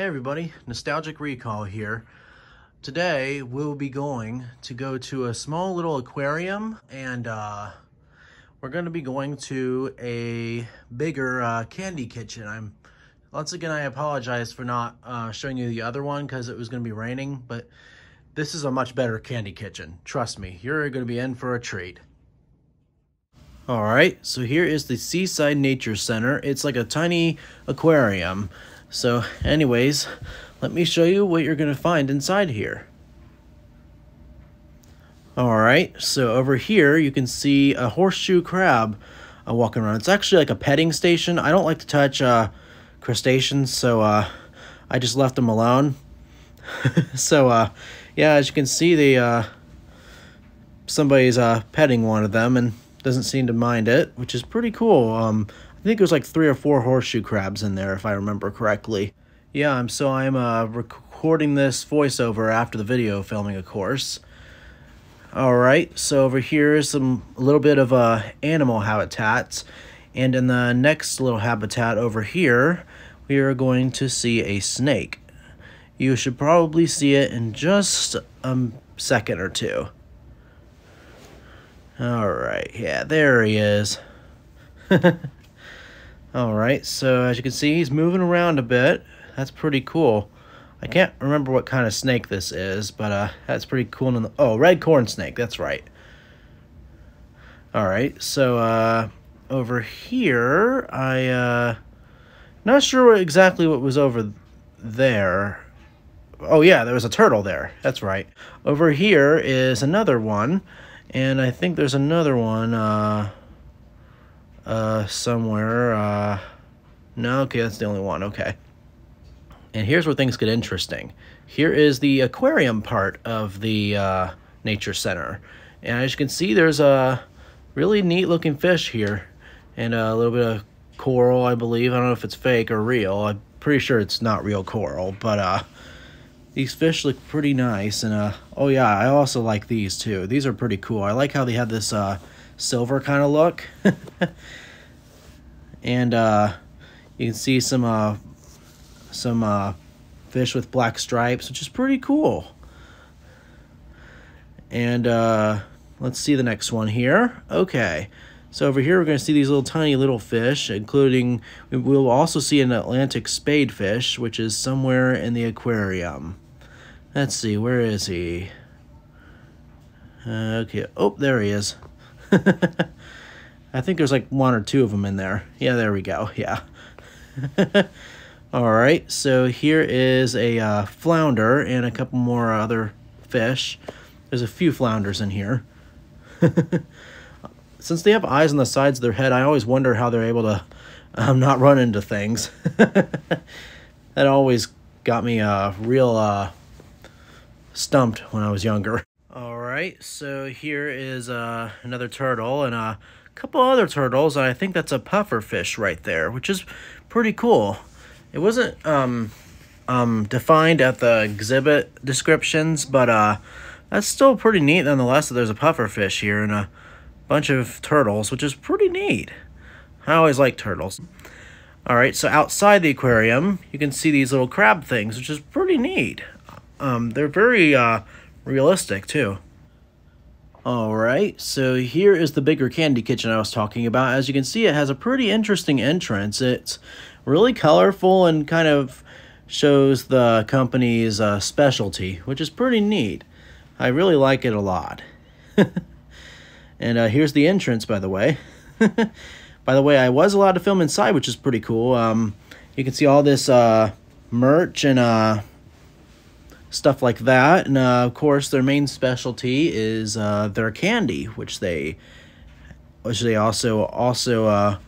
everybody, Nostalgic Recall here. Today we'll be going to go to a small little aquarium, and we're going to be going to a bigger candy kitchen. Once again, I apologize for not showing you the other one because it was going to be raining, but this is a much better candy kitchen. Trust me, you're going to be in for a treat. All right, so here is the Seaside Nature Center. It's like a tiny aquarium. So anyways, let me show you what you're going to find inside here. All right, so over here you can see a horseshoe crab walking around. It's actually like a petting station. I don't like to touch crustaceans, so I just left them alone. So yeah, as you can see, somebody's petting one of them and doesn't seem to mind it, which is pretty cool. I think there's like 3 or 4 horseshoe crabs in there, if I remember correctly. Yeah, I'm recording this voiceover after the video filming, of course. All right, so over here is a little bit of animal habitats, and in the next little habitat over here, we are going to see a snake. You should probably see it in just a second or two. All right, yeah, there he is. All right, so as you can see, he's moving around a bit. That's pretty cool. I can't remember what kind of snake this is, but that's pretty cool. Oh, red corn snake, that's right. All right, so over here, not sure exactly what was over there. Oh yeah, there was a turtle there. That's right. Over here is another one, and I think there's another one somewhere. No, okay, that's the only one. Okay. And here's where things get interesting. Here is the aquarium part of the nature center, and as you can see, there's a really neat looking fish here, and a little bit of coral, I believe. I don't know if it's fake or real. I'm pretty sure it's not real coral, but these fish look pretty nice. And oh yeah, I also like these too. These are pretty cool. I like how they have this silver kind of look. And you can see some fish with black stripes, which is pretty cool. And let's see the next one here. Okay, so over here we're going to see these little tiny little fish, including, we'll also see an Atlantic spadefish, which is somewhere in the aquarium. Let's see, where is he? Okay, oh, there he is. I think there's like 1 or 2 of them in there. Yeah, there we go. Yeah. All right, so here is a flounder and a couple more other fish. There's a few flounders in here. Since they have eyes on the sides of their head, I always wonder how they're able to not run into things. That always got me real stumped when I was younger. All right, so here is another turtle and a couple other turtles, and I think that's a puffer fish right there, which is pretty cool. It wasn't defined at the exhibit descriptions, but that's still pretty neat nonetheless that there's a puffer fish here and a bunch of turtles, which is pretty neat. I always like turtles. All right, so outside the aquarium, you can see these little crab things, which is pretty neat. They're very realistic too. All right, so here is the bigger candy kitchen I was talking about. As you can see, it has a pretty interesting entrance. It's really colorful and kind of shows the company's specialty, which is pretty neat. I really like it a lot. And here's the entrance, by the way. By the way, I was allowed to film inside, which is pretty cool. You can see all this merch and stuff like that, and of course their main specialty is their candy, which they also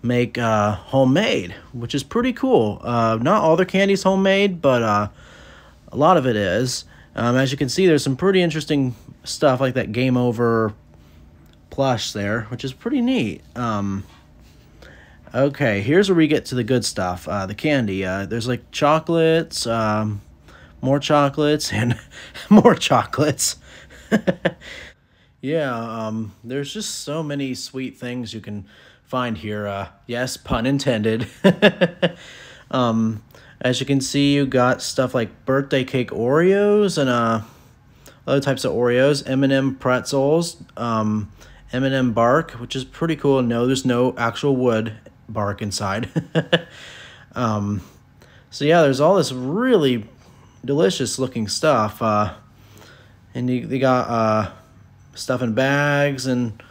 make homemade, which is pretty cool. Not all their candy's homemade, but a lot of it is. As you can see, there's some pretty interesting stuff like that Game Over plush there, which is pretty neat. Okay, here's where we get to the good stuff, the candy. There's like chocolates, more chocolates, and more chocolates. Yeah, there's just so many sweet things you can find here. Yes, pun intended. As you can see, you got stuff like birthday cake Oreos and other types of Oreos, M&M pretzels, M&M bark, which is pretty cool. No, there's no actual wood bark inside. So yeah, there's all this really delicious looking stuff. And they got stuff in bags and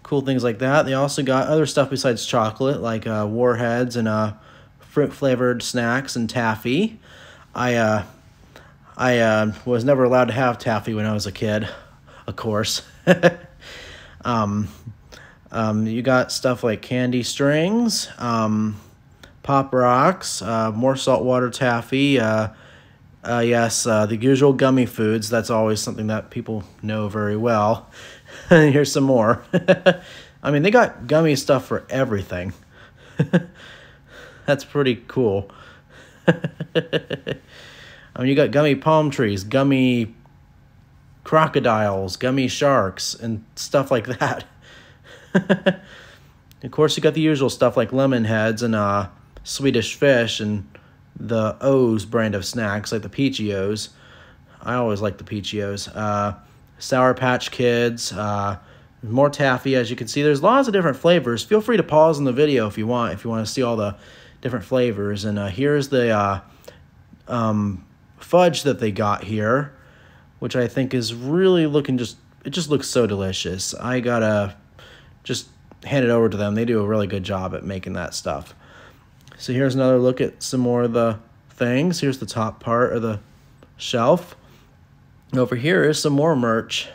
cool things like that. They also got other stuff besides chocolate, like warheads and fruit flavored snacks and taffy. I was never allowed to have taffy when I was a kid, of course. You got stuff like candy strings, Pop Rocks, more saltwater taffy, yes, the usual gummy foods. That's always something that people know very well. Here's some more. I mean, they got gummy stuff for everything. That's pretty cool. I mean, you got gummy palm trees, gummy crocodiles, gummy sharks, and stuff like that. Of course, you got the usual stuff like lemon heads and Swedish fish and the O's brand of snacks, like the Peachios. I always like the Peachios. Sour Patch Kids, more taffy. As you can see, there's lots of different flavors. Feel free to pause in the video if you want to see all the different flavors. And here's the fudge that they got here, which I think is really looking it just looks so delicious. I gotta just hand it over to them. They do a really good job at making that stuff. So here's another look at some more of the things. Here's the top part of the shelf. Over here is some more merch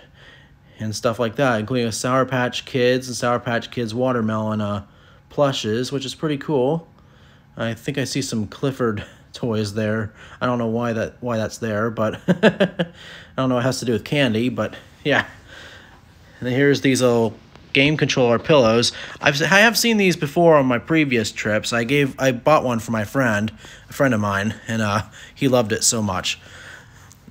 and stuff like that, including a Sour Patch Kids and Sour Patch Kids watermelon plushes, which is pretty cool. I think I see some Clifford toys there. I don't know why that's there, but I don't know what it has to do with candy, but yeah. And then here's these little game controller pillows. I have seen these before on my previous trips. I bought one for my friend, a friend of mine, and he loved it so much.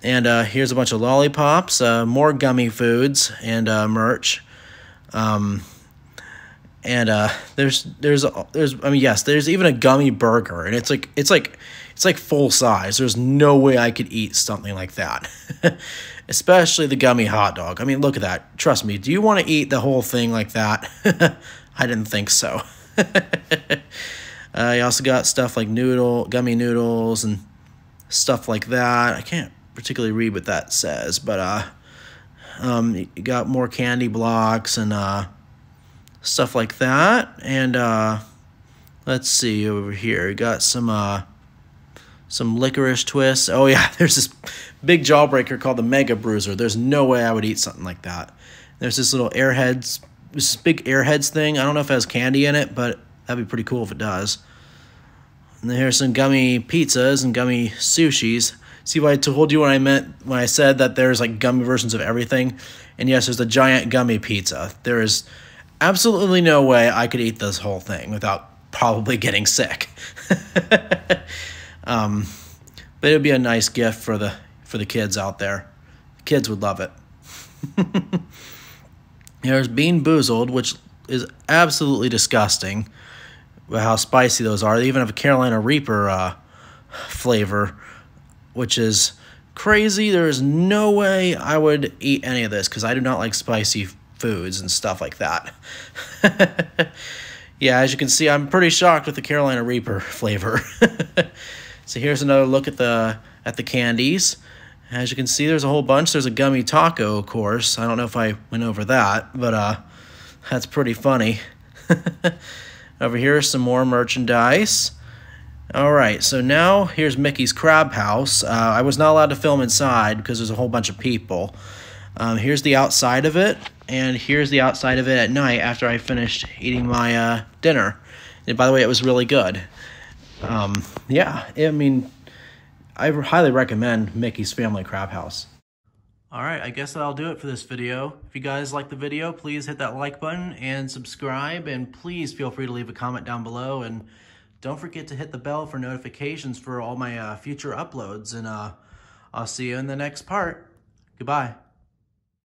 And here's a bunch of lollipops, more gummy foods and merch. And there's I mean, yes, there's even a gummy burger, and it's like full size. There's no way I could eat something like that. Especially the gummy hot dog. I mean, look at that. Trust me, do you want to eat the whole thing like that? I didn't think so. You also got stuff like gummy noodles and stuff like that. I can't particularly read what that says, but you got more candy blocks and stuff like that. And let's see over here. You got some licorice twists. Oh yeah, there's this big jawbreaker called the Mega Bruiser. There's no way I would eat something like that. There's this little this big Airheads thing. I don't know if it has candy in it, but that'd be pretty cool if it does. And then here's some gummy pizzas and gummy sushis. See what I told you when I said that there's like gummy versions of everything? And yes, there's a giant gummy pizza. There is absolutely no way I could eat this whole thing without probably getting sick. But it would be a nice gift for the kids out there. The kids would love it. There's Bean Boozled, which is absolutely disgusting with how spicy those are. They even have a Carolina Reaper flavor, which is crazy. There is no way I would eat any of this because I do not like spicy foods and stuff like that. Yeah, as you can see, I'm pretty shocked with the Carolina Reaper flavor. So here's another look at the candies. As you can see, there's a whole bunch. There's a gummy taco, of course. I don't know if I went over that, but that's pretty funny. Over here is some more merchandise. All right, so now here's Mickey's Crab House. I was not allowed to film inside because there's a whole bunch of people. Here's the outside of it, and here's the outside of it at night after I finished eating my dinner. And by the way, it was really good. Yeah, I mean, I highly recommend Mickey's Family Crab House. Alright, I guess that'll do it for this video. If you guys like the video, please hit that like button and subscribe, and please feel free to leave a comment down below, and don't forget to hit the bell for notifications for all my future uploads, and I'll see you in the next part. Goodbye.